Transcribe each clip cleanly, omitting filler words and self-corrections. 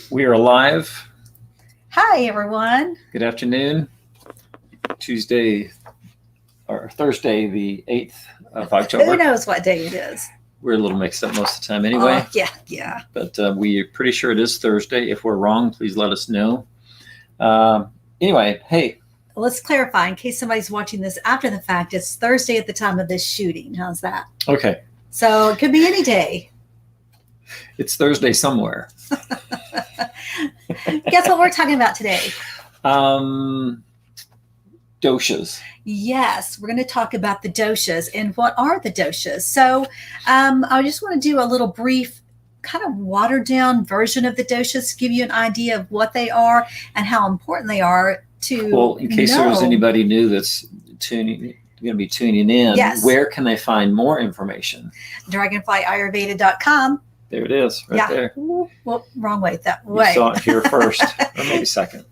We are live. Hi, everyone. Good afternoon. Thursday, the 8th of October. Who knows what day it is? We're a little mixed up most of the time anyway. Yeah. But we're pretty sure it is Thursday. If we're wrong, please let us know. Anyway, hey. Let's clarify in case somebody's watching this after the fact. It's Thursday at the time of this shooting. How's that? Okay. So it could be any day. It's Thursday somewhere. Guess what we're talking about today? Doshas. Yes, we're going to talk about the doshas and what are the doshas. So I just want to do a little brief kind of watered down version of the doshas to give you an idea of what they are and how important they are to Well, in case there's anybody new that's going to be tuning in, yes. Where can they find more information? DragonflyAyurveda.com. There it is, right there. Well, wrong way. That way. You saw it here first, or maybe second.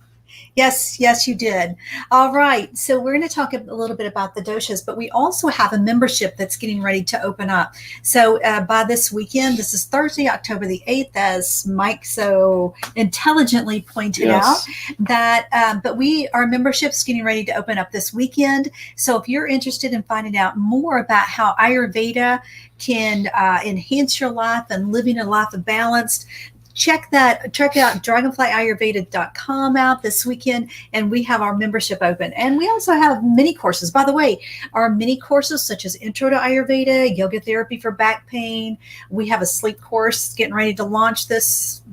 Yes, you did. All right. So we're going to talk a little bit about the doshas, but we also have a membership that's getting ready to open up. So by this weekend, this is Thursday, October the 8th, as Mike so intelligently pointed out, that but our membership's getting ready to open up this weekend. So if you're interested in finding out more about how Ayurveda can enhance your life and living a life of balance, check out dragonflyayurveda.com out this weekend, and we have our membership open. And we also have mini courses. By the way, our mini courses such as Intro to Ayurveda, Yoga Therapy for Back Pain. We have a sleep course getting ready to launch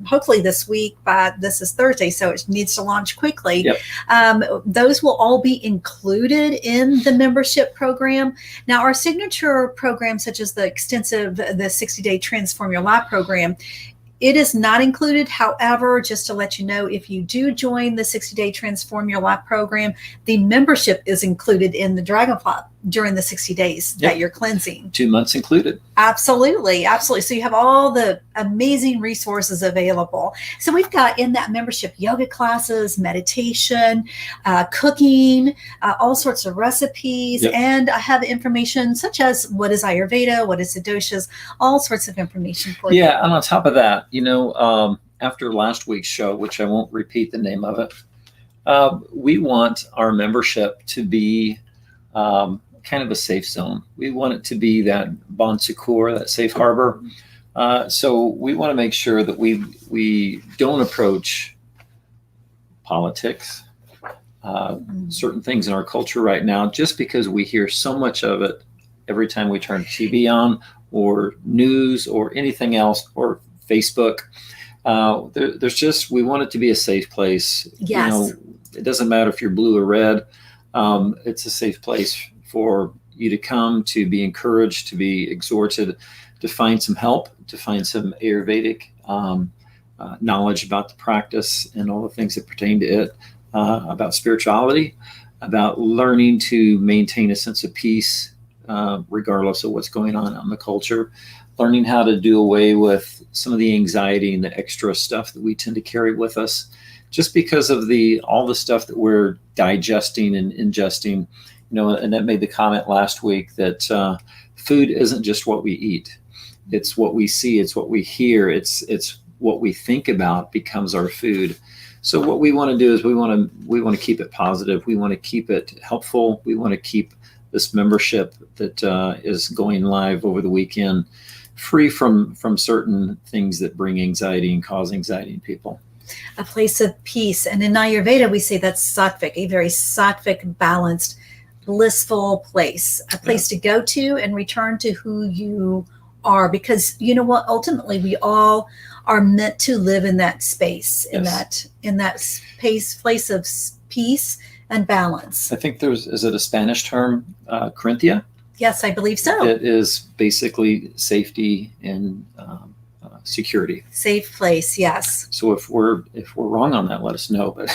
hopefully this week. This is Thursday, so it needs to launch quickly. Yep. Those will all be included in the membership program. Now, our signature program, such as the 60-day Transform Your Life program, it is not included. However, just to let you know, if you do join the 60-day Transform Your Life program, the membership is included in the Dragonfly during the 60 days that you're cleansing. 2 months included. Absolutely. So you have all the amazing resources available. So we've got in that membership yoga classes, meditation, cooking, all sorts of recipes. Yep. And I have information such as what is Ayurveda, what is the doshas, all sorts of information for you. Yeah, and on top of that, after last week's show, which I won't repeat the name of it, we want our membership to be kind of a safe zone. We want it to be that bon secours, that safe harbor. So we want to make sure that we don't approach politics, certain things in our culture right now, just because we hear so much of it every time we turn TV on, or news, or anything else, or Facebook. We want it to be a safe place. Yes. It doesn't matter if you're blue or red. It's a safe place for you to come, to be encouraged, to be exhorted, to find some help, to find some Ayurvedic knowledge about the practice and all the things that pertain to it, about spirituality, about learning to maintain a sense of peace, regardless of what's going on in the culture, learning how to do away with some of the anxiety and the extra stuff that we tend to carry with us, just because of all the stuff that we're digesting and ingesting. Annette made the comment last week that food isn't just what we eat. It's what we see. It's what we hear. It's what we think about becomes our food. So what we want to do is we want to keep it positive. We want to keep it helpful. We want to keep this membership that is going live over the weekend free from certain things that bring anxiety and cause anxiety in people. A place of peace. And in Ayurveda, we say that's sattvic, a very sattvic, balanced, blissful place, a place to go to and return to who you are, because you know what, ultimately we all are meant to live in that space, in that place of peace and balance. I think is it a Spanish term, Corinthia? Yes, I believe so. It is basically safety and security. Safe place, yes. So if we're wrong on that, let us know. But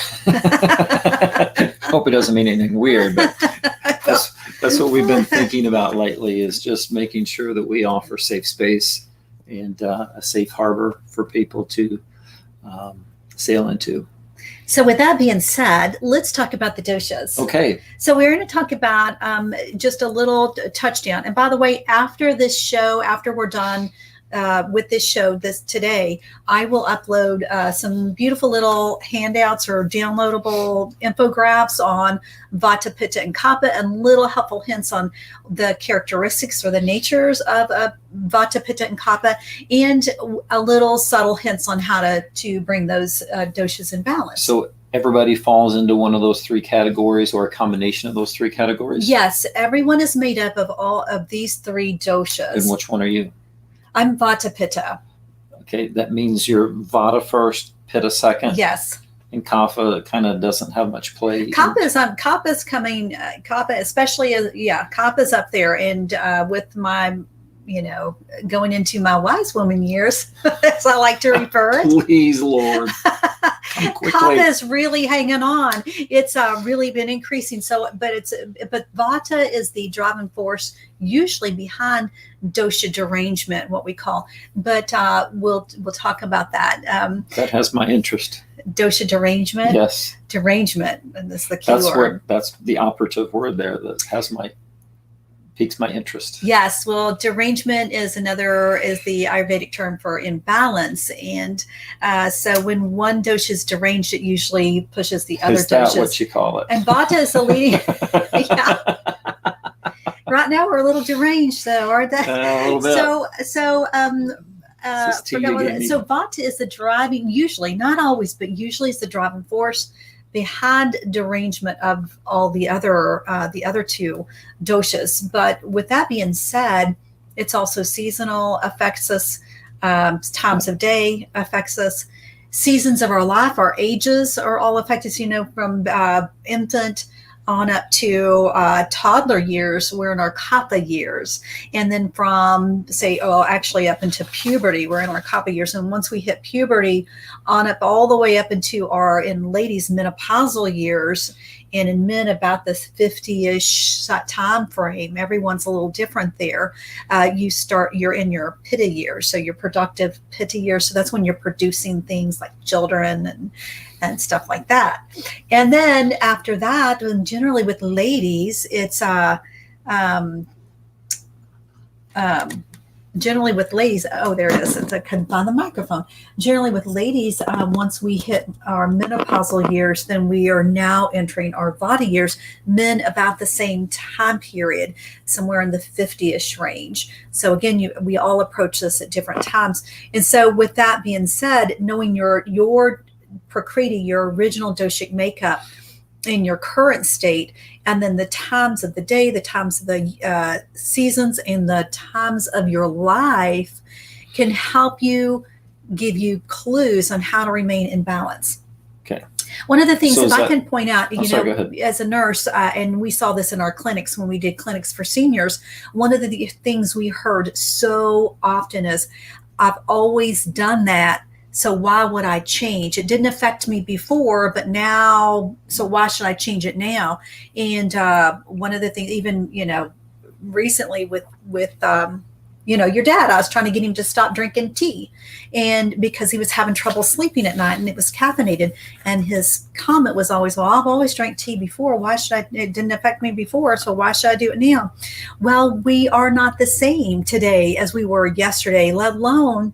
hope it doesn't mean anything weird. But that's what we've been thinking about lately, is just making sure that we offer safe space and a safe harbor for people to sail into. So with that being said, let's talk about the doshas. Okay. So we're going to talk about just a little touchdown. And by the way, after this show, after we're done with this show this today, I will upload some beautiful little handouts or downloadable infographics on Vata, Pitta, and Kapha, and little helpful hints on the characteristics or the natures of Vata, Pitta, and Kapha, and a little subtle hints on how to bring those doshas in balance. So everybody falls into one of those three categories or a combination of those three categories? Yes, everyone is made up of all of these three doshas. And which one are you? I'm Vata Pitta. Okay, that means you're Vata first, Pitta second. Yes. And Kapha kind of doesn't have much play. Kapha's coming. Kapha, especially Kapha's up there, and with my, going into my wise woman years, as I like to refer it. Please, Lord. Kapha is really hanging on. It's really been increasing. So, but Vata is the driving force usually behind dosha derangement, what we call. But we'll talk about that. That has my interest. Dosha derangement. Yes. Derangement, and that's the key word. That's the operative word there that piques my interest. Yes, well, derangement is the Ayurvedic term for imbalance, and so when one dosha is deranged, it usually pushes the other doshas. Is that what you call it? And Vata is the leading. Yeah. Right now we're a little deranged, though, aren't they? A little bit. So Vata is the driving, usually, not always, but usually is the driving force behind derangement of all the other two doshas. But with that being said, it's also seasonal, affects us, times of day affects us, seasons of our life, our ages are all affected, from infant on up to toddler years. We're in our Kapha years. And then from, up into puberty, we're in our Kapha years. And once we hit puberty, on up all the way up into in ladies, menopausal years, and in men about this 50-ish time frame. Everyone's a little different there. You're in your Pitta years, so your productive Pitta years. So that's when you're producing things like children and stuff like that. And then after that, and generally with ladies, it's generally with ladies, there it is. I couldn't find the microphone. Generally with ladies, once we hit our menopausal years, then we are now entering our Vata years. Men about the same time period, somewhere in the 50-ish range. So again, we all approach this at different times. And so with that being said, knowing your Prakriti, your original doshic makeup, in your current state, and then the times of the day, the times of the seasons, and the times of your life can help give you clues on how to remain in balance. Okay. One of the things I can point out, sorry, as a nurse, and we saw this in our clinics when we did clinics for seniors, one of the things we heard so often is, I've always done that, so why would I change? It didn't affect me before, but now, so why should I change it now? And one of the things, even, recently with your dad, I was trying to get him to stop drinking tea, and because he was having trouble sleeping at night and it was caffeinated. And his comment was always, well, I've always drank tea before. It didn't affect me before, so why should I do it now? Well, we are not the same today as we were yesterday, let alone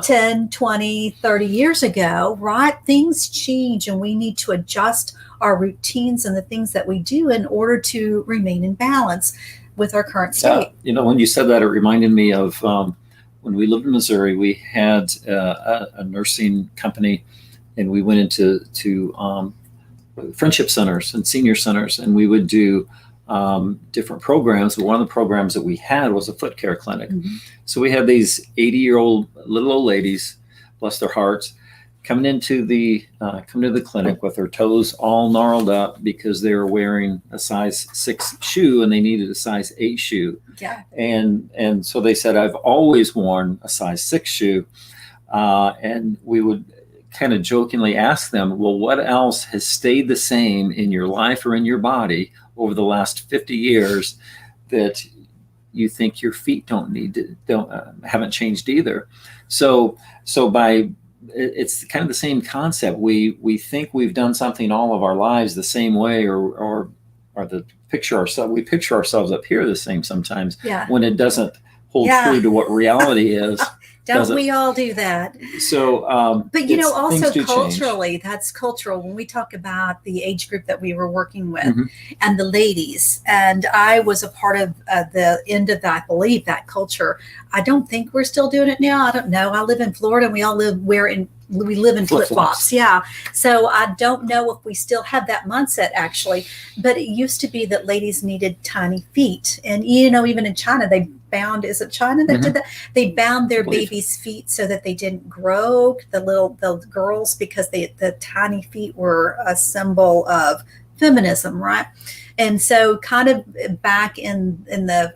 10, 20, 30 years ago, right? Things change, and we need to adjust our routines and the things that we do in order to remain in balance with our current state. When you said that, it reminded me of when we lived in Missouri. We had a nursing company, and we went into friendship centers and senior centers, and we would do different programs. One of the programs that we had was a foot care clinic. Mm-hmm. So we had these 80-year-old little old ladies, bless their hearts, coming to the clinic with their toes all gnarled up because they were wearing a size 6 shoe and they needed a size 8 shoe. Yeah. And so they said, I've always worn a size 6 shoe. And we would kind of jokingly ask them, well, what else has stayed the same in your life or in your body over the last 50 years that you think your feet haven't changed either? So it's kind of the same concept. We think we've done something all of our lives the same way, or we picture ourselves up here the same sometimes, when it doesn't hold true to what reality is. Don't we all do that? So, but you know, also things do culturally, change. that's cultural. When we talk about the age group that we were working with Mm-hmm. and the ladies, and I was a part of the end of that, I believe, that culture. I don't think we're still doing it now. I don't know. I live in Florida and we all live we live in flip-flops. Yeah. So I don't know if we still have that mindset actually, but it used to be that ladies needed tiny feet. And you know, even in China, they bound, is it China that did that? They bound their babies' feet so that they didn't grow, the girls, because the tiny feet were a symbol of feminism, right? And so kind of back in the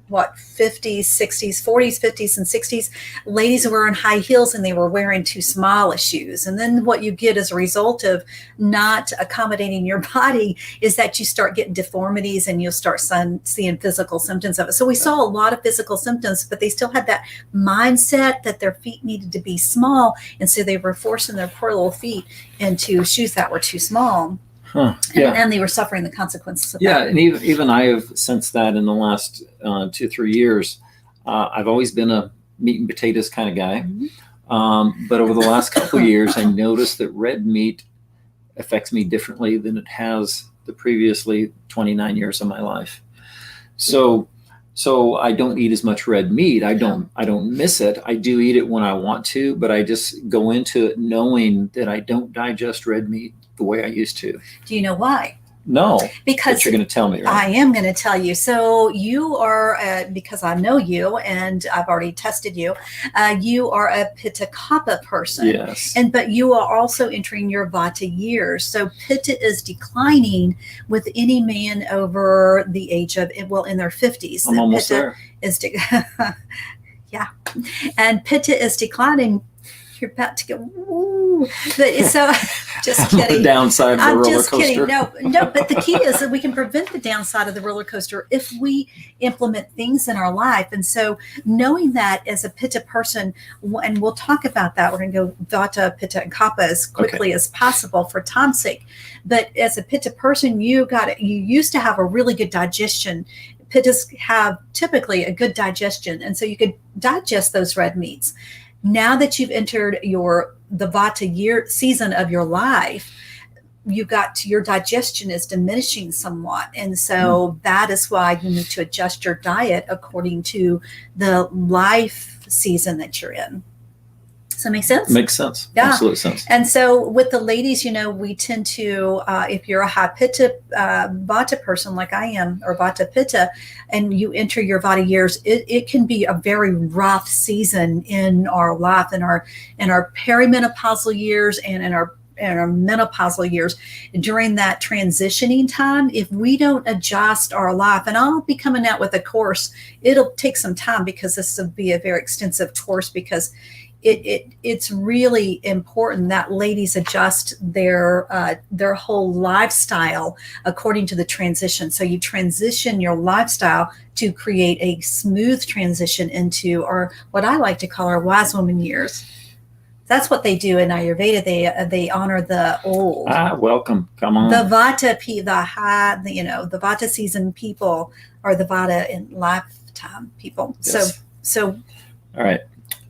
50s, 60s, 40s, 50s, and 60s, ladies were wearing high heels and they were wearing too small of shoes. And then what you get as a result of not accommodating your body is that you start getting deformities and you'll start seeing physical symptoms of it. So we saw a lot of physical symptoms, but they still had that mindset that their feet needed to be small. And so they were forcing their poor little feet into shoes that were too small. Huh. Yeah. And they were suffering the consequences of that. that. And even I have sensed that in the last 2-3 years. I've always been a meat and potatoes kind of guy. Mm-hmm. But over the last couple of years, I noticed that red meat affects me differently than it has the previously 29 years of my life. So I don't eat as much red meat. I don't miss it. I do eat it when I want to, but I just go into it knowing that I don't digest red meat the way I used to. Do you know why? No, because but you're going to tell me, right? I am going to tell you. So you are, because I know you and I've already tested you, you are a Pitta Kapha person. Yes. But you are also entering your Vata years. So Pitta is declining with any man over the age of, well, in their 50s. I'm almost there. Yeah. And Pitta is declining. You're about to go, ooh. But so, just kidding. The downside of the roller just coaster. Kidding. No, but the key is that we can prevent the downside of the roller coaster if we implement things in our life. And so knowing that as a Pitta person, and we'll talk about that, we're going to go Vata, Pitta, and Kapha as quickly as possible for time's sake. But as a Pitta person, you used to have a really good digestion. Pittas have typically a good digestion, and so you could digest those red meats. Now that you've entered the Vata season of your life, your digestion is diminishing somewhat. And so that is why you need to adjust your diet according to the life season that you're in. Does that make sense? Makes sense. Yeah. Absolute sense. And so with the ladies, we tend to, if you're a high Pitta Vata person like I am, or Vata Pitta, and you enter your Vata years, it can be a very rough season in our life, in our perimenopausal years and in our menopausal years. During that transitioning time, if we don't adjust our life, and I'll be coming out with a course, it'll take some time because this will be a very extensive course, because it's really important that ladies adjust their whole lifestyle according to the transition. So you transition your lifestyle to create a smooth transition into, or what I like to call, our wise woman years. That's what they do in Ayurveda. They honor the old. Welcome. Come on. The Vata, the Vata season people, or the Vata in lifetime people. Yes. So. All right.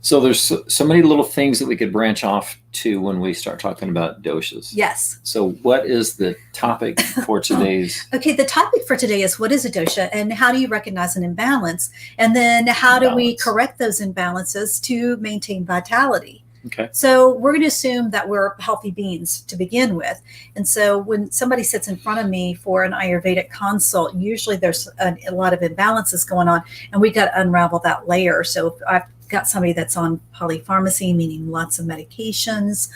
So there's so many little things that we could branch off to when we start talking about doshas. Yes. So what is the topic for today's? Okay, the topic for today is, what is a dosha and how do you recognize an imbalance? And then how do we correct those imbalances to maintain vitality? Okay. So we're going to assume that we're healthy beings to begin with. And so when somebody sits in front of me for an Ayurvedic consult, usually there's a lot of imbalances going on, and we got to unravel that layer. So if I've got somebody that's on polypharmacy, meaning lots of medications,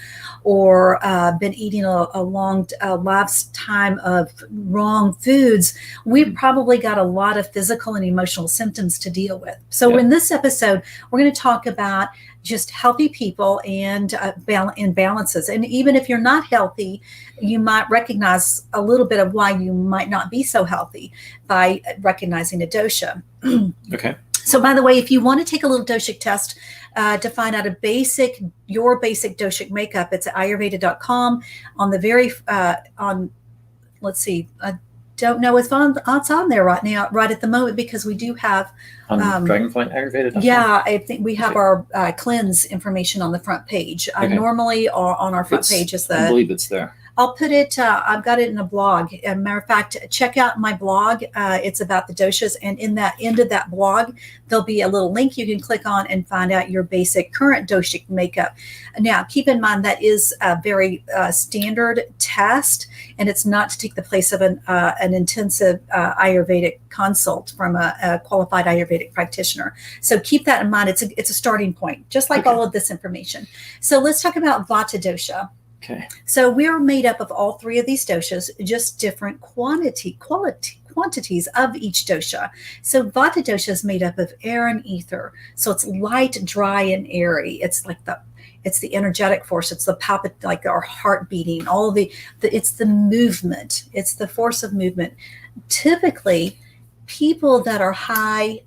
or been eating a long lifetime of wrong foods, we've probably got a lot of physical and emotional symptoms to deal with. So in this episode, we're going to talk about just healthy people and imbalances. And even if you're not healthy, you might recognize a little bit of why you might not be so healthy by recognizing a dosha. Okay. So, by the way, if you want to take a little doshic test to find out your basic doshic makeup, it's at ayurveda.com. On the very, don't know what's on there right now, right at the moment, because we do have Dragonfly Ayurveda. Yeah, I think we have our cleanse information on the front page. Okay. Normally, on our front page is I believe it's there. I'll put it. I've got it in a blog. As a matter of fact, check out my blog. It's about the doshas, and in that end of that blog, there'll be a little link you can click on and find out your basic current doshic makeup. Now, keep in mind that is a very standard test, and it's not to take the place of an intensive Ayurvedic consult from a qualified Ayurvedic practitioner. So keep that in mind. It's a starting point, just like all of this information. So let's talk about Vata dosha. Okay. So we're made up of all three of these doshas, just different quantities of each dosha. So Vata dosha is made up of air and ether. So it's light, dry, and airy. It's like it's the energetic force. It's the like our heart beating. It's the movement. It's the force of movement. Typically, people that are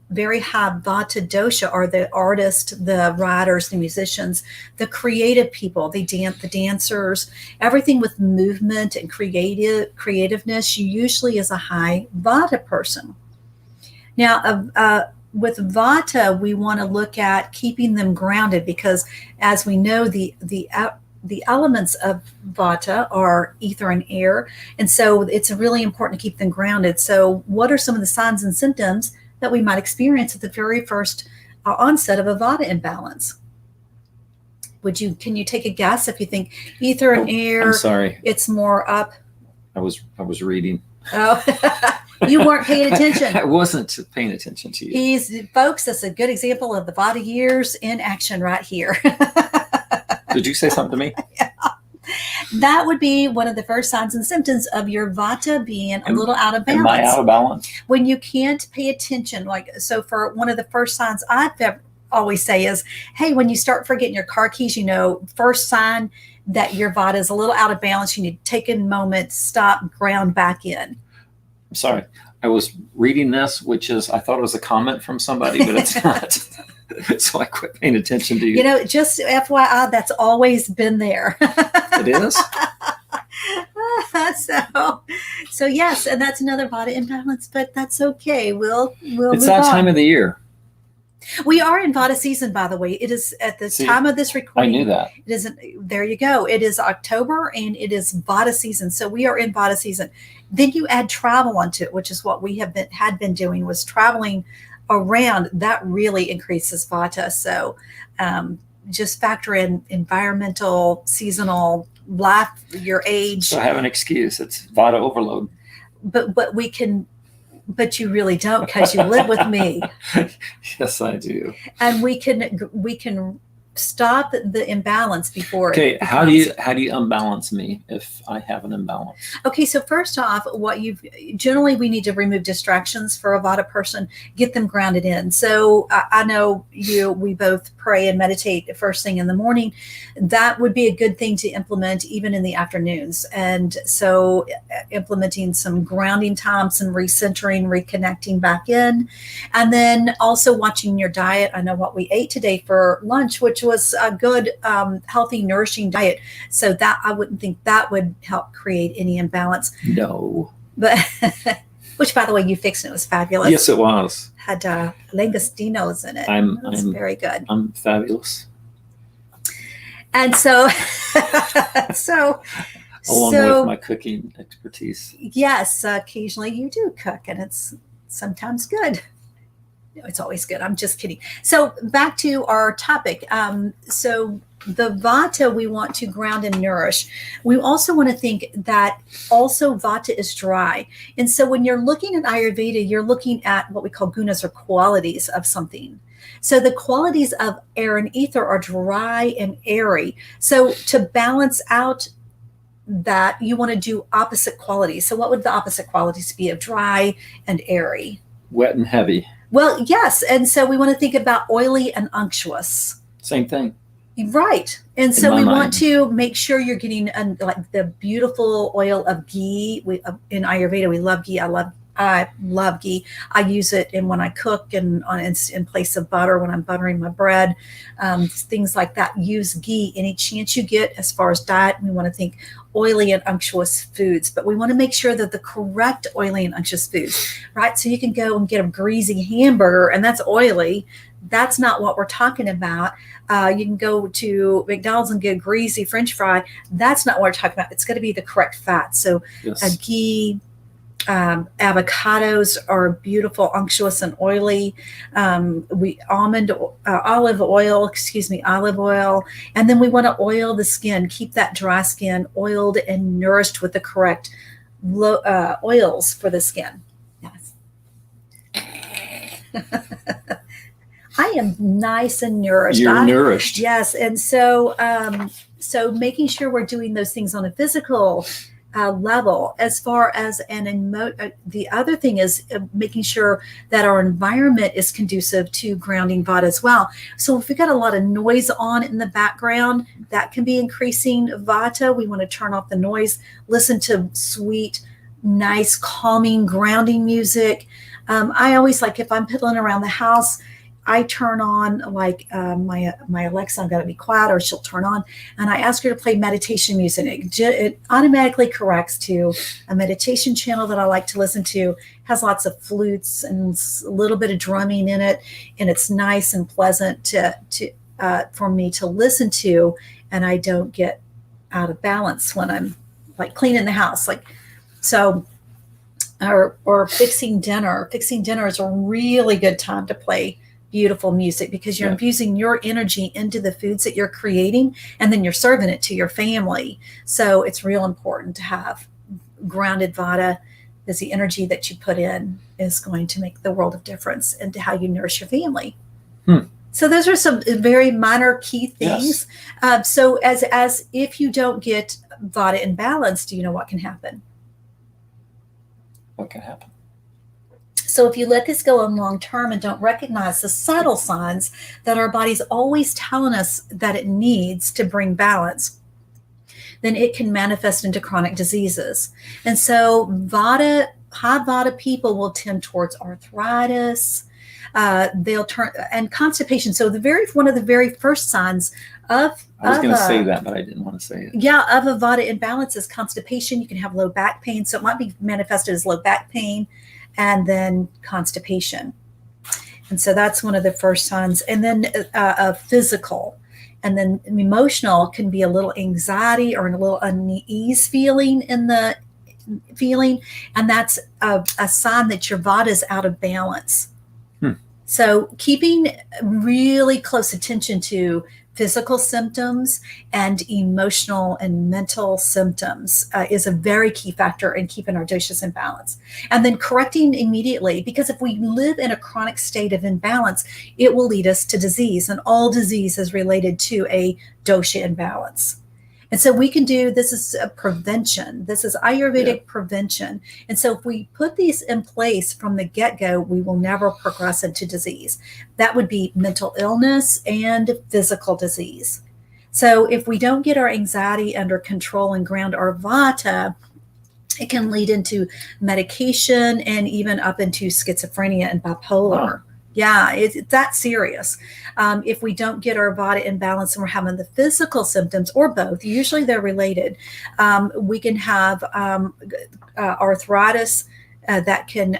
very high Vata dosha are the artists, the writers, the musicians, the creative people. The dancers, everything with movement and creativeness usually is a high Vata person. Now, with Vata, we want to look at keeping them grounded, because as we know, the elements of Vata are ether and air. And so it's really important to keep them grounded. So what are some of the signs and symptoms that we might experience at the very first onset of a Vata imbalance? Can you take a guess if you think ether and air? I'm sorry. It's more up. I was reading. Oh, you weren't paying attention. I wasn't paying attention to you. Folks, that's a good example of the Vata years in action right here. Did you say something to me? Yeah. That would be one of the first signs and symptoms of your Vata being a little out of balance. Am I out of balance? When you can't pay attention, so for one of the first signs I've always say is, hey, when you start forgetting your car keys, first sign that your Vata is a little out of balance, you need to take a moment, stop, ground back in. I'm sorry. I was reading this, I thought it was a comment from somebody, but it's not. So I quit paying attention to you. Just FYI, that's always been there. It is? So yes, and that's another Vata imbalance, but that's okay. We'll It's that time of the year. We are in Vata season, by the way. It is at the time of this recording. I knew that. It isn't. There you go. It is October, and it is Vata season. So we are in Vata season. Then you add travel onto it, which is what we had been doing, was traveling around. That really increases Vata. So just factor in environmental, seasonal, life, your age. So I have an excuse. It's Vata overload. But we can. But you really don't, because you live with me. Yes, I do. And we can stop the imbalance before. Okay, how do you unbalance me if I have an imbalance? Okay, so first off, generally we need to remove distractions for a Vata person, get them grounded in. So I know we both pray and meditate the first thing in the morning. That would be a good thing to implement even in the afternoons. And so implementing some grounding time, some recentering, reconnecting back in, and then also watching your diet. I know what we ate today for lunch, which was a good, healthy, nourishing diet. So that I wouldn't think that would help create any imbalance. No. But which, by the way, you fixed, and it was fabulous. Yes, it was. Had langostinos in it. It's very good. I'm fabulous. And so, along with my cooking expertise. Yes, occasionally you do cook, and it's sometimes good. No, it's always good. I'm just kidding. So back to our topic. So the Vata we want to ground and nourish. We also want to think that also Vata is dry. And so when you're looking at Ayurveda, you're looking at what we call gunas, or qualities of something. So the qualities of air and ether are dry and airy. So to balance out that, you want to do opposite qualities. So what would the opposite qualities be of dry and airy? Wet and heavy. Well, yes. And so we want to think about oily and unctuous. Same thing. Right. And so we want to make sure you're getting like the beautiful oil of ghee. In Ayurveda, we love ghee. I love I love ghee. I use it when I cook and in place of butter when I'm buttering my bread, things like that. Use ghee any chance you get. As far as diet, we want to think oily and unctuous foods, but we want to make sure that the correct oily and unctuous foods, right? So you can go and get a greasy hamburger, and that's oily. That's not what we're talking about. You can go to McDonald's and get a greasy French fry. That's not what we're talking about. It's going to be the correct fat. So Yes. ghee. Avocados are beautiful, unctuous, and oily. Olive oil, and then we want to oil the skin, keep that dry skin oiled and nourished with the correct oils for the skin. Yes. I am nice and nourished. You're nourished. Yes, and so making sure we're doing those things on a physical level. As far as the other thing is making sure that our environment is conducive to grounding vata as well. So if we got a lot of noise on in the background, that can be increasing vata. We want to turn off the noise, listen to sweet, nice, calming, grounding music. I always like, if I'm piddling around the house, I turn on like my Alexa, I've got to be quiet, or she'll turn on, and I ask her to play meditation music. It automatically corrects to a meditation channel that I like to listen to. Has lots of flutes and a little bit of drumming in it, and it's nice and pleasant for me to listen to, and I don't get out of balance when I'm like cleaning the house, like so. Or fixing dinner. Fixing dinner is a really good time to play beautiful music, because you're infusing your energy into the foods that you're creating, and then you're serving it to your family. So it's real important to have grounded vata, because the energy that you put in is going to make the world of difference into how you nourish your family. So those are some very minor key things. Yes. So as if you don't get vata in balance, do you know what can happen? What can happen? So if you let this go on long term and don't recognize the subtle signs that our body's always telling us that it needs to bring balance, then it can manifest into chronic diseases. And so high vata people will tend towards arthritis. They'll turn and constipation. So one of the very first signs of I was going to say that, but I didn't want to say it. Yeah, of a vata imbalance is constipation. You can have low back pain. So it might be manifested as low back pain, and then constipation. And so that's one of the first signs. And then physical. And then emotional can be a little anxiety or a little unease feeling in the feeling. And that's a sign that your vata is out of balance. So keeping really close attention to physical symptoms and emotional and mental symptoms is a very key factor in keeping our doshas in balance. And then correcting immediately, because if we live in a chronic state of imbalance, it will lead us to disease, and all disease is related to a dosha imbalance. And so we can do, this is a prevention. This is Ayurvedic prevention. And so if we put these in place from the get-go, we will never progress into disease. That would be mental illness and physical disease. So if we don't get our anxiety under control and ground our vata, it can lead into medication and even up into schizophrenia and bipolar. Wow. Yeah, it's that serious. If we don't get our vata in balance and we're having the physical symptoms, or both, usually they're related, we can have arthritis that can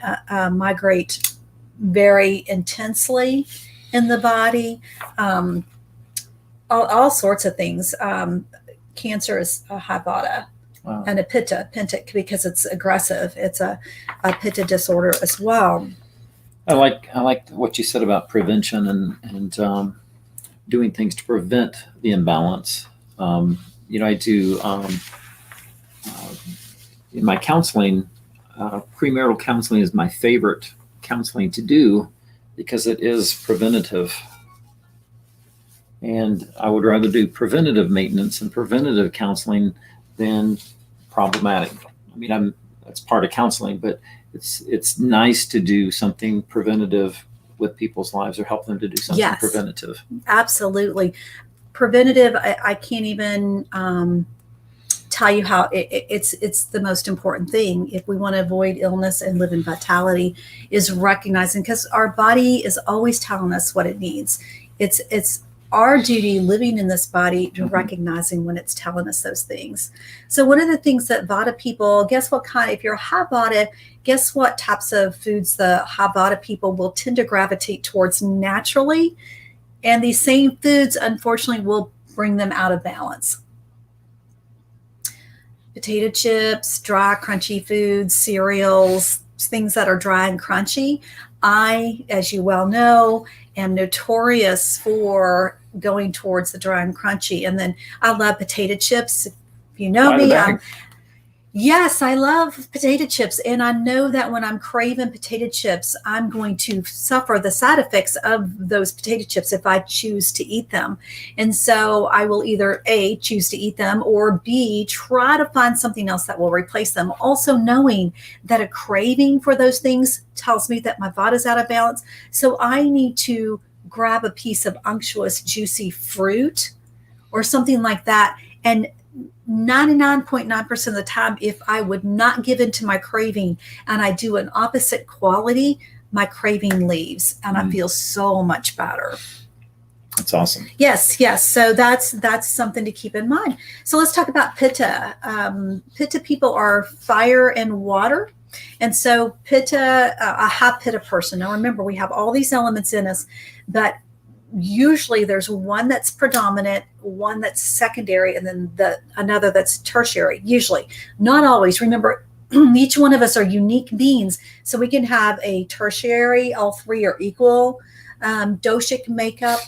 migrate very intensely in the body, all sorts of things. Cancer is a high vata. Wow. And a pitta, because it's aggressive. It's a pitta disorder as well. I like what you said about prevention and doing things to prevent the imbalance. I do in my counseling, premarital counseling is my favorite counseling to do, because it is preventative. And I would rather do preventative maintenance and preventative counseling than problematic. I mean, that's part of counseling, but it's nice to do something preventative with people's lives, or help them to do something preventative. Absolutely. Preventative, I can't even tell you how it's the most important thing if we want to avoid illness and live in vitality, is recognizing, because our body is always telling us what it needs. It's our duty living in this body to recognizing when it's telling us those things. So one of the things that Vata people, guess what kind, if you're high Vata, guess what types of foods the high Vata people will tend to gravitate towards naturally? And these same foods, unfortunately, will bring them out of balance. Potato chips, dry, crunchy foods, cereals, things that are dry and crunchy. I, as you well know, am notorious for going towards the dry and crunchy. And then I love potato chips. If you know me, yes, I love potato chips. And I know that when I'm craving potato chips, I'm going to suffer the side effects of those potato chips if I choose to eat them. And so I will either A, choose to eat them, or B, try to find something else that will replace them. Also knowing that a craving for those things tells me that my Vata is out of balance. So I need to grab a piece of unctuous, juicy fruit or something like that. And 99.9% of the time, if I would not give in to my craving and I do an opposite quality, my craving leaves and I feel so much better. That's awesome. Yes. So that's something to keep in mind. So let's talk about Pitta. Pitta people are fire and water. And so Pitta, a high Pitta person. Now remember, we have all these elements in us, but usually there's one that's predominant, one that's secondary, and then another that's tertiary. Usually, not always. Remember, each one of us are unique beings, so we can have a tertiary. All three are equal doshic makeup.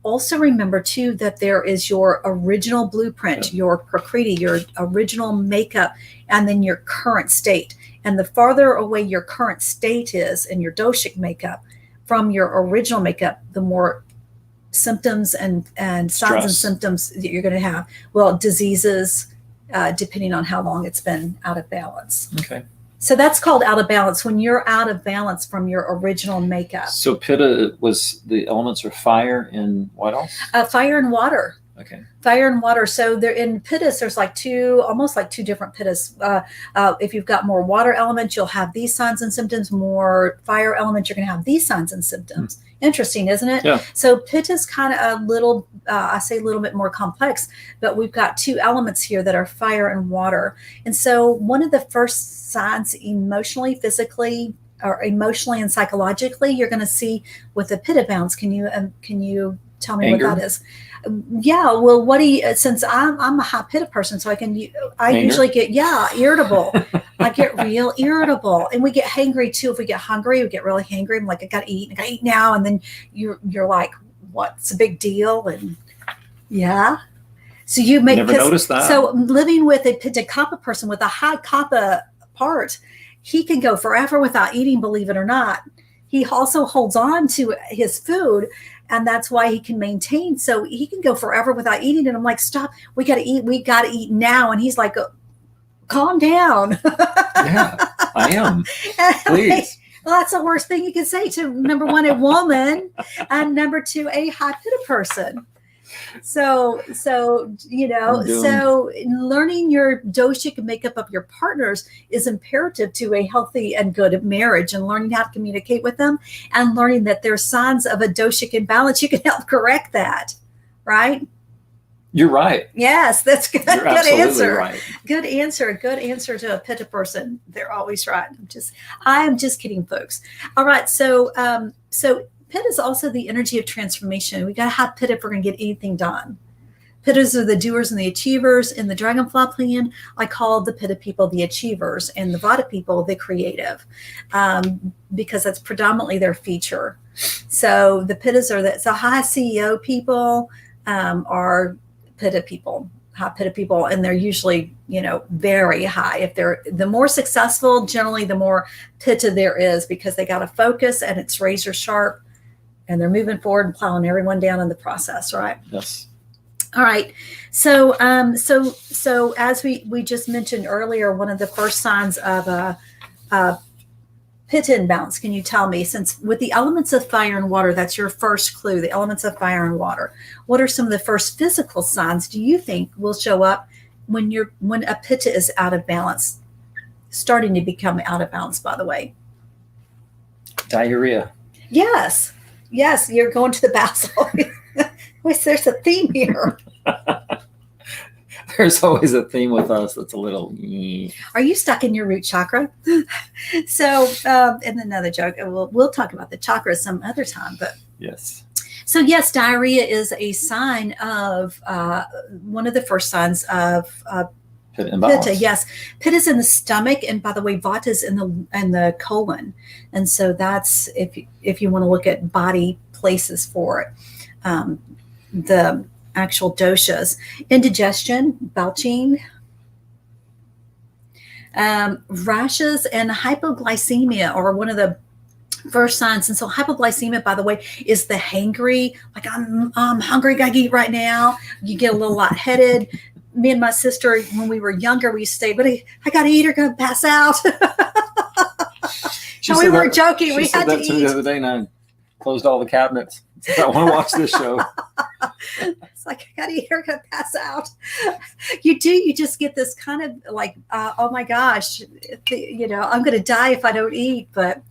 Also remember too that there is your original blueprint, your prakriti, your original makeup, and then your current state. And the farther away your current state is in your doshic makeup from your original makeup, the more symptoms and signs and symptoms that you're going to have. Well, diseases, depending on how long it's been out of balance. Okay. So that's called out of balance, when you're out of balance from your original makeup. So Pitta was, the elements are fire and what else? Fire and water. Okay. Fire and water. So there in Pittas, there's almost like two different Pittas. If you've got more water elements, you'll have these signs and symptoms. More fire elements, you're going to have these signs and symptoms. Interesting, isn't it? Yeah. So Pitta's kind of a little, I say a little bit more complex, but we've got two elements here that are fire and water. And so one of the first signs emotionally, physically, or emotionally and psychologically, you're going to see with the Pitta bounce. Can you tell me Anger. what that is? Yeah. Well, what do you, since I'm a high Pitta person, so I usually get, irritable. I get real irritable, and we get hangry too. If we get hungry, we get really hangry. I'm like, I gotta eat now. And then you're like, what's a big deal? And yeah. So you make, never noticed that. So living with a Pitta Kapha person with a high Kapha part, he can go forever without eating, believe it or not. He also holds on to his food, and that's why he can maintain. So he can go forever without eating. And I'm like, stop, we got to eat now. And he's like, calm down. Yeah, I am. Please. Well, that's the worst thing you can say to, number one, a woman, and number two, a high Pitta person. So learning your doshic makeup of your partners is imperative to a healthy and good marriage, and learning how to communicate with them, and learning that there's signs of a doshic imbalance. You can help correct that, right? You're right. Yes, that's good. You're good answer. Right. Good answer. Good answer to a Pitta person. They're always right. I am just kidding, folks. All right. So Pitta is also the energy of transformation. We got to have Pitta if we're going to get anything done. Pittas are the doers and the achievers. In the Dragonfly plan, I call the Pitta people the achievers, and the Vata people the creative, because that's predominantly their feature. So the Pittas are the high CEO people are Pitta people, high Pitta people, and they're usually, very high. If they're the more successful, generally the more Pitta there is, because they got to focus and it's razor sharp, and they're moving forward and plowing everyone down in the process, right? Yes. All right. So as we just mentioned earlier, one of the first signs of a Pitta imbalance, can you tell me, since with the elements of fire and water, that's your first clue, the elements of fire and water, what are some of the first physical signs do you think will show up when a pitta is out of balance, starting to become out of balance, by the way. Diarrhea. Yes. Yes, you're going to the basil. There's a theme here. There's always a theme with us that's a little. Are you stuck in your root chakra? So, and another joke. We'll talk about the chakras some other time. But yes. So yes, diarrhea is a sign of one of the first signs of pitta. Yes, pitta is in the stomach, and by the way, vata is in the colon, and so that's if you want to look at body places for it. The actual doshas: indigestion, belching, rashes, and hypoglycemia are one of the first signs. And so hypoglycemia, by the way, is the hangry, like I'm hungry, gotta eat right now. You get a little lightheaded. Me and my sister, when we were younger, we used to say, but I gotta eat or gonna pass out. So we weren't joking. We had to eat. The other day, and I closed all the cabinets. I want to watch this show. It's like, I gotta eat or gonna pass out. You just get this kind of like, oh my gosh, I'm gonna die if I don't eat. But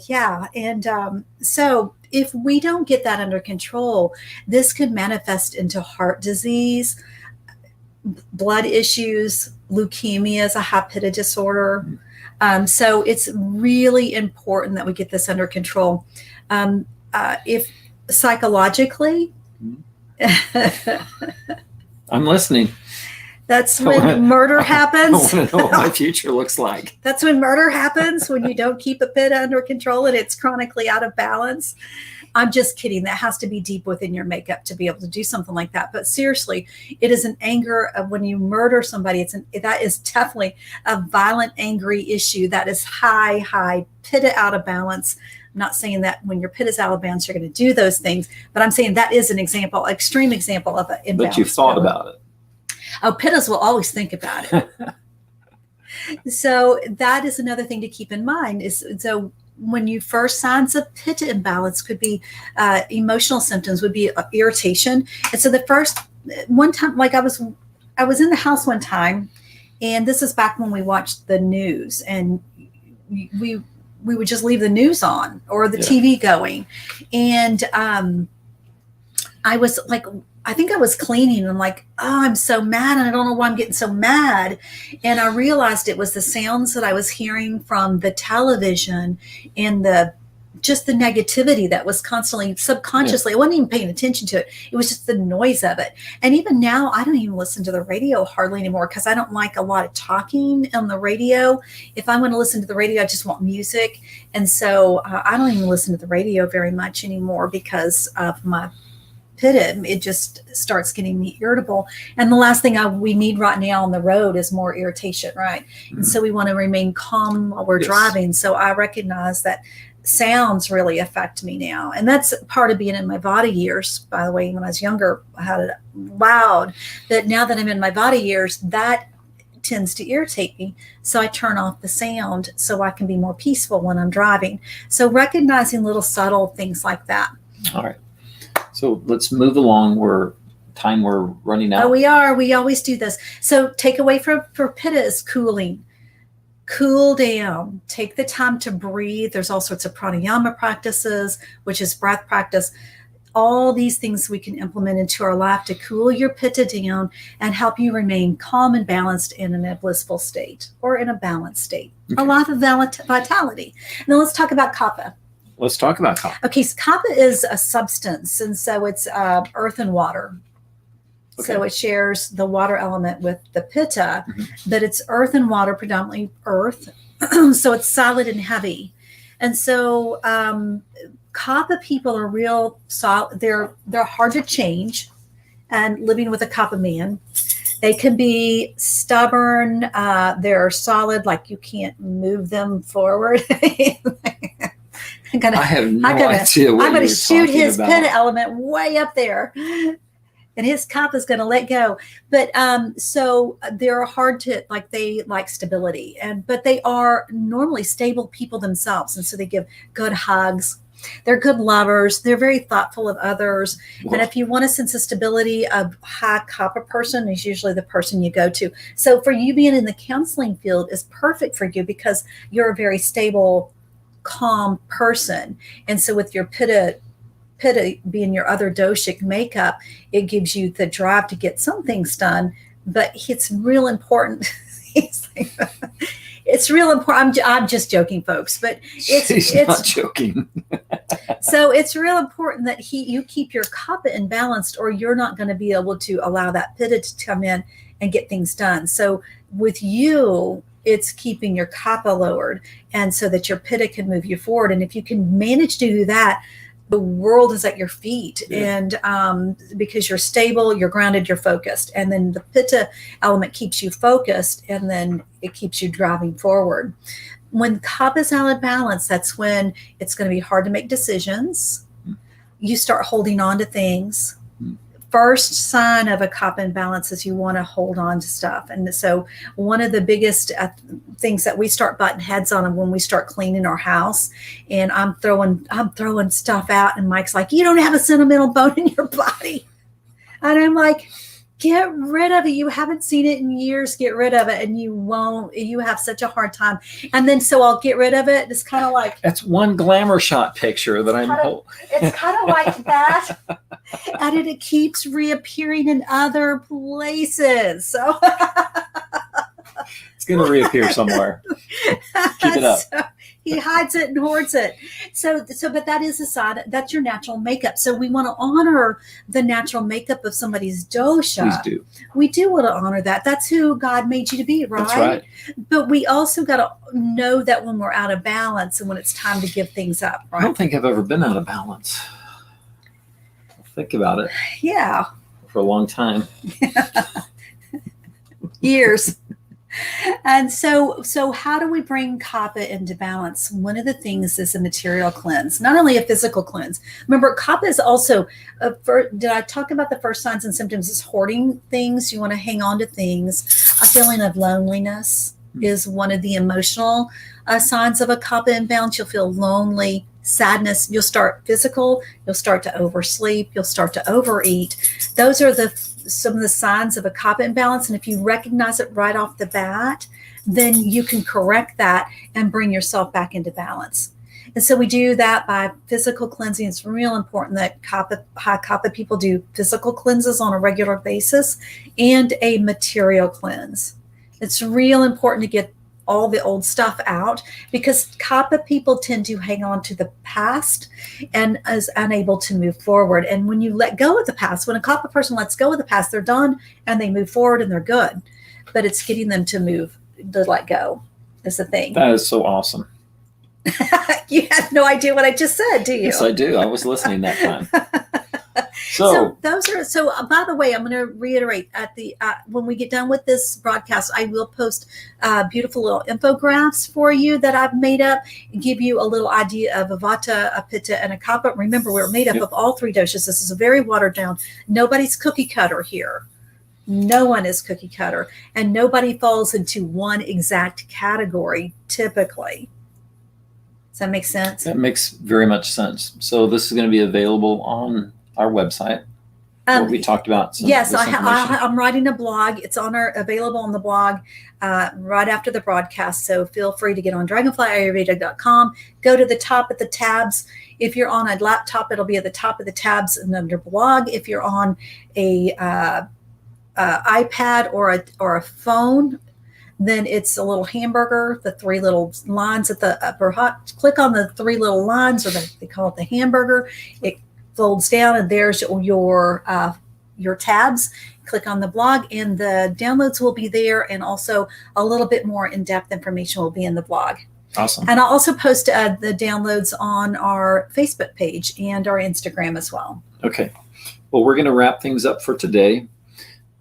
yeah. And so if we don't get that under control, this could manifest into heart disease, blood issues, leukemia is a high pitta disorder. So it's really important that we get this under control. If psychologically, I'm listening. That's when murder happens. I want to know what my future looks like. That's when murder happens, when you don't keep a pitta under control and it's chronically out of balance. I'm just kidding. That has to be deep within your makeup to be able to do something like that. But seriously, it is an anger of when you murder somebody. That is definitely a violent, angry issue. That is high pitta out of balance. I'm not saying that when your pitta is out of balance, you're going to do those things, but I'm saying that is an example, extreme example of an imbalance. But you've thought about it. Oh, pittas will always think about it. So that is another thing to keep in mind. So when you first signs of pitta imbalance could be emotional symptoms would be irritation. And so the first one time, like I was in the house one time, and this is back when we watched the news, and we would just leave the news on or the TV going. And I was like, I think I was cleaning and like, oh, I'm so mad. And I don't know why I'm getting so mad. And I realized it was the sounds that I was hearing from the television and just the negativity that was constantly subconsciously. I wasn't even paying attention to it. It was just the noise of it. And even now, I don't even listen to the radio hardly anymore because I don't like a lot of talking on the radio. If I'm going to listen to the radio, I just want music. And so I don't even listen to the radio very much anymore because of my pitta. It just starts getting me irritable. And the last thing we need right now on the road is more irritation, right? Mm-hmm. And so we want to remain calm while we're driving. So I recognize that sounds really affect me now. And that's part of being in my Vata years. By the way, when I was younger, I had it loud. But now that I'm in my Vata years, that tends to irritate me. So I turn off the sound so I can be more peaceful when I'm driving. So recognizing little subtle things like that. All right. So let's move along. We're running out. Oh, we are. We always do this. So takeaway for pitta is cooling. Cool down. Take the time to breathe. There's all sorts of pranayama practices, which is breath practice. All these things we can implement into our life to cool your pitta down and help you remain calm and balanced and in a blissful state or in a balanced state. Okay. A lot of vitality. Now let's talk about kapha. Let's talk about kapha. Okay, so kapha is a substance, and so it's earth and water. Okay. So it shares the water element with the pitta, but it's earth and water, predominantly earth. So it's solid and heavy. And so kapha people are real solid. They're hard to change. And living with a kapha man, they can be stubborn. They're solid, like you can't move them forward. I'm gonna shoot his pitta element way up there, and his kapha is going to let go. But so they're hard to like. They like stability, but they are normally stable people themselves, and so they give good hugs. They're good lovers. They're very thoughtful of others. Well, And if you want a sense of stability, a high Kappa person is usually the person you go to. So for you being in the counseling field is perfect for you because you're a very stable, calm person. And so with your Pitta being your other doshic makeup, it gives you the drive to get some things done. But it's real important. It's real important. I'm just joking, folks, but she's not joking. so it's real important that you keep your kappa imbalanced, or you're not going to be able to allow that pitta to come in and get things done. So with you, it's keeping your kappa lowered, and so that your pitta can move you forward. And if you can manage to do that, the world is at your feet. Yeah. And because you're stable, you're grounded, you're focused. And then the pitta element keeps you focused, and then it keeps you driving forward. When kappa is out of balance, that's when it's going to be hard to make decisions. You start holding on to things. First sign of a kappa imbalance is you want to hold on to stuff. And so one of the biggest things that we start butting heads on when we start cleaning our house, and I'm throwing stuff out, and Mike's like, you don't have a sentimental bone in your body. And I'm like, get rid of it. You haven't seen it in years. Get rid of it. And you won't. You have such a hard time. And then so I'll get rid of it. It's kind of like. That's one glamour shot picture that It's kind of like that. And it keeps reappearing in other places. So it's going to reappear somewhere. Keep it up. So he hides it and hoards it. So, but that is a side. That's your natural makeup. So we want to honor the natural makeup of somebody's dosha. Please do. We do want to honor that. That's who God made you to be, right? That's right. But we also got to know that when we're out of balance and when it's time to give things up, right? I don't think I've ever been out of balance. Think about it. Yeah. For a long time. Years. And so how do we bring kappa into balance? One of the things is a material cleanse, not only a physical cleanse. Remember, kappa is also, did I talk about the first signs and symptoms? Is hoarding things. You want to hang on to things. A feeling of loneliness is one of the emotional signs of a kappa imbalance. You'll feel lonely. Sadness, you'll start physical, you'll start to oversleep, you'll start to overeat. Those are some of the signs of a kappa imbalance. And if you recognize it right off the bat, then you can correct that and bring yourself back into balance. And so we do that by physical cleansing. It's real important that high kappa people do physical cleanses on a regular basis and a material cleanse. It's real important to get all the old stuff out, because kappa people tend to hang on to the past and is unable to move forward. And when you let go of the past, when a kappa person lets go of the past, they're done and they move forward and they're good. But it's getting them to let go is the thing. That is so awesome. You have no idea what I just said, do you? Yes, I do. I was listening that time. So by the way, I'm going to reiterate at the when we get done with this broadcast, I will post beautiful little infographics for you that I've made up and give you a little idea of a vata, a pitta, and a kappa. Remember, we're made up of all three doshas. This is a very watered down. Nobody's cookie cutter here. No one is cookie cutter, and nobody falls into one exact category typically. Does that make sense? That makes very much sense. So this is going to be available on our website. What we talked about. Yes, I'm writing a blog. It's available on the blog right after the broadcast. So feel free to get on dragonflyayurveda.com. Go to the top of the tabs. If you're on a laptop, it'll be at the top of the tabs and under blog. If you're on a iPad or a phone, then it's a little hamburger, the three little lines at the upper hot. Click on the three little lines, or they call it the hamburger. It folds down, and there's your tabs. Click on the blog, and the downloads will be there, and also a little bit more in-depth information will be in the blog. Awesome. And I'll also post the downloads on our Facebook page and our Instagram as well. Okay. Well, we're going to wrap things up for today.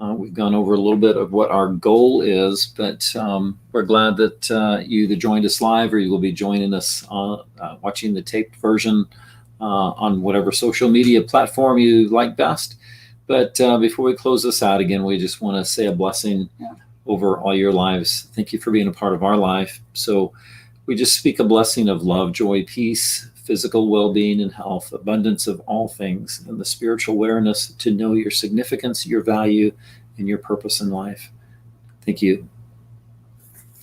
We've gone over a little bit of what our goal is, but we're glad that you either joined us live or you will be joining us watching the taped version on whatever social media platform you like best. But before we close this out again, we just want to say a blessing over all your lives. Thank you for being a part of our life. So we just speak a blessing of love, joy, peace, physical well-being and health, abundance of all things, and the spiritual awareness to know your significance, your value, and your purpose in life. Thank you.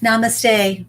Namaste.